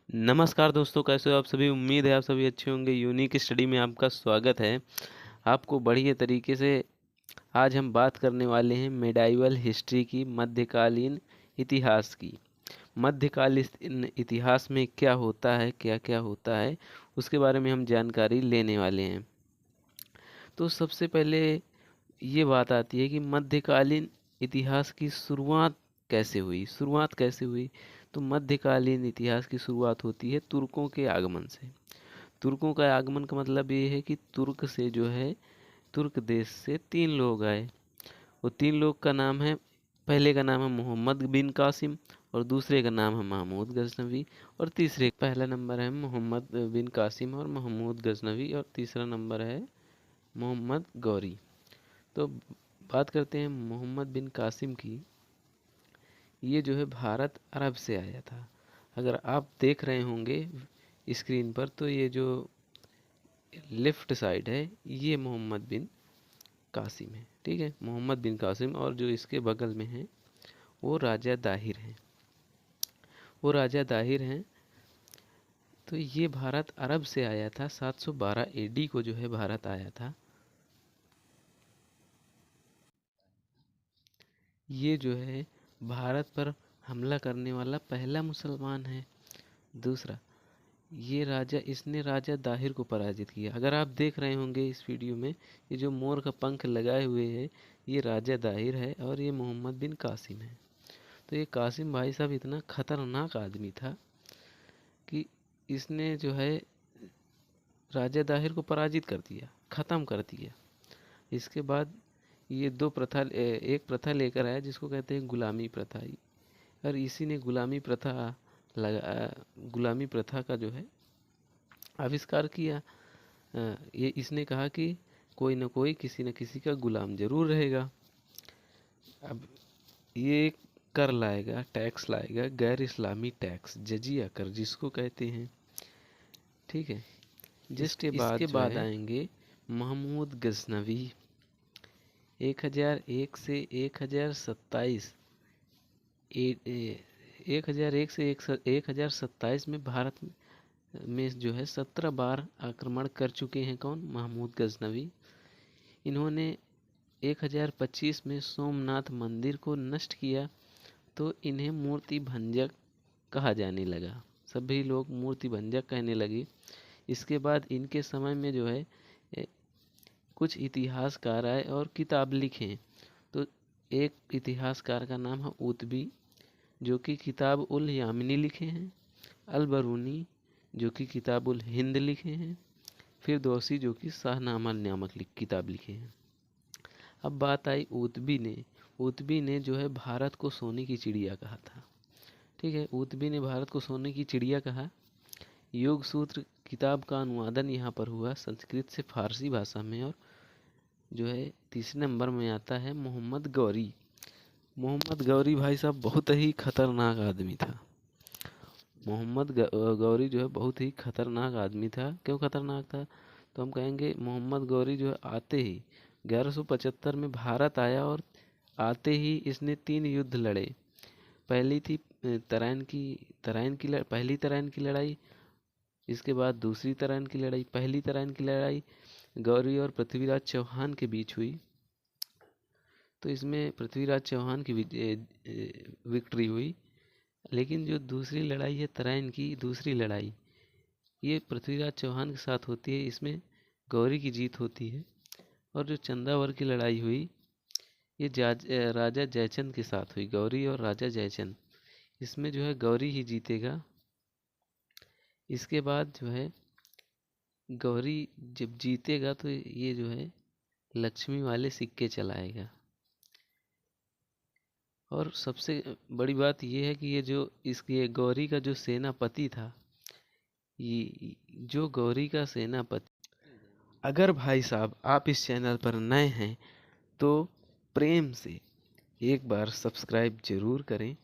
नमस्कार दोस्तों, कैसे हो आप सभी। उम्मीद है आप सभी अच्छे होंगे। यूनिक स्टडी में आपका स्वागत है। आपको बढ़िया तरीके से आज हम बात करने वाले हैं मेडाइवल हिस्ट्री की, मध्यकालीन इतिहास की। मध्यकालीन इतिहास में क्या होता है, क्या क्या होता है, उसके बारे में हम जानकारी लेने वाले हैं। तो सबसे पहले ये बात आती है कि मध्यकालीन इतिहास की शुरुआत कैसे हुई। तो मध्यकालीन इतिहास की शुरुआत होती है तुर्कों के आगमन से। तुर्कों का आगमन का मतलब ये है कि तुर्क से जो है, तुर्क देश से 3 लोग आए। वो 3 लोग का नाम है, पहले का नाम है मोहम्मद बिन कासिम, और दूसरे का नाम है महमूद गजनवी, और तीसरे पहला नंबर है मोहम्मद बिन कासिम और महमूद गजनवी, और तीसरा नंबर है मोहम्मद गौरी। तो बात करते हैं मोहम्मद बिन कासिम की। ये जो है भारत अरब से आया था। अगर आप देख रहे होंगे स्क्रीन पर, तो ये जो लेफ्ट साइड है ये मोहम्मद बिन कासिम है। ठीक है, मोहम्मद बिन कासिम, और जो इसके बगल में है वो राजा दाहिर हैं। तो ये भारत अरब से आया था। 712 एडी को जो है भारत आया था। ये जो है भारत पर हमला करने वाला पहला मुसलमान है। दूसरा, ये राजा इसने राजा दाहिर को पराजित किया। अगर आप देख रहे होंगे इस वीडियो में, ये जो मोर का पंख लगाए हुए है ये राजा दाहिर है, और ये मोहम्मद बिन कासिम है। तो ये कासिम भाई साहब इतना खतरनाक आदमी था कि इसने जो है राजा दाहिर को पराजित कर दिया, ख़त्म कर दिया। इसके बाद ये एक प्रथा लेकर आया जिसको कहते हैं गुलामी प्रथा। और इसी ने गुलामी प्रथा का जो है आविष्कार किया। ये इसने कहा कि कोई न कोई किसी न किसी का गुलाम जरूर रहेगा। अब ये कर लाएगा, टैक्स लाएगा, गैर इस्लामी टैक्स, जजिया कर जिसको कहते हैं। ठीक है, इसके बाद आएंगे महमूद गजनवी। 1001 से 1027 1001 से 1027 में भारत में जो है 17 बार आक्रमण कर चुके हैं। कौन? महमूद गजनवी। इन्होंने 1025 में सोमनाथ मंदिर को नष्ट किया, तो इन्हें मूर्ति भंजक कहा जाने लगा। सभी लोग मूर्ति भंजक कहने लगे। इसके बाद इनके समय में जो है कुछ इतिहासकार आए और किताब लिखे। तो एक इतिहासकार का नाम है ऊतबी, जो कि किताब उल यामिनी लिखे हैं। अल बरूनी, जो कि किताब उल हिंद लिखे हैं। फिर दोसी, जो कि शाहनामा नामक किताब लिखे हैं। अब बात आई ऊतबी ने जो है भारत को सोने की चिड़िया कहा था। ठीक है, ऊतबी ने भारत को सोने की चिड़िया कहा। योग सूत्र किताब का अनुवादन यहाँ पर हुआ संस्कृत से फारसी भाषा में। और जो है तीसरे नंबर में आता है मोहम्मद गौरी भाई साहब बहुत ही खतरनाक आदमी था। मोहम्मद गौरी जो है बहुत ही खतरनाक आदमी था। क्यों खतरनाक था? तो हम कहेंगे मोहम्मद गौरी जो है आते ही 1175 में भारत आया, और आते ही इसने 3 युद्ध लड़े। पहली थी पहली तराइन की लड़ाई। इसके बाद दूसरी तराइन की लड़ाई। पहली तराइन की लड़ाई गौरी और पृथ्वीराज चौहान के बीच हुई। तो इसमें पृथ्वीराज चौहान की विक्ट्री हुई। लेकिन जो दूसरी लड़ाई है तराइन की दूसरी लड़ाई, ये पृथ्वीराज चौहान के साथ होती है। इसमें गौरी की जीत होती है। और जो चंदावर की लड़ाई हुई, ये राजा जयचंद के साथ हुई। गौरी और राजा जयचंद, इसमें जो है गौरी ही जीतेगा। इसके बाद जो है गौरी जब जीतेगा तो ये जो है लक्ष्मी वाले सिक्के चलाएगा। और सबसे बड़ी बात ये है कि ये गौरी का जो सेनापति था, ये जो गौरी का सेनापति, अगर भाई साहब आप इस चैनल पर नए हैं तो प्रेम से एक बार सब्सक्राइब जरूर करें।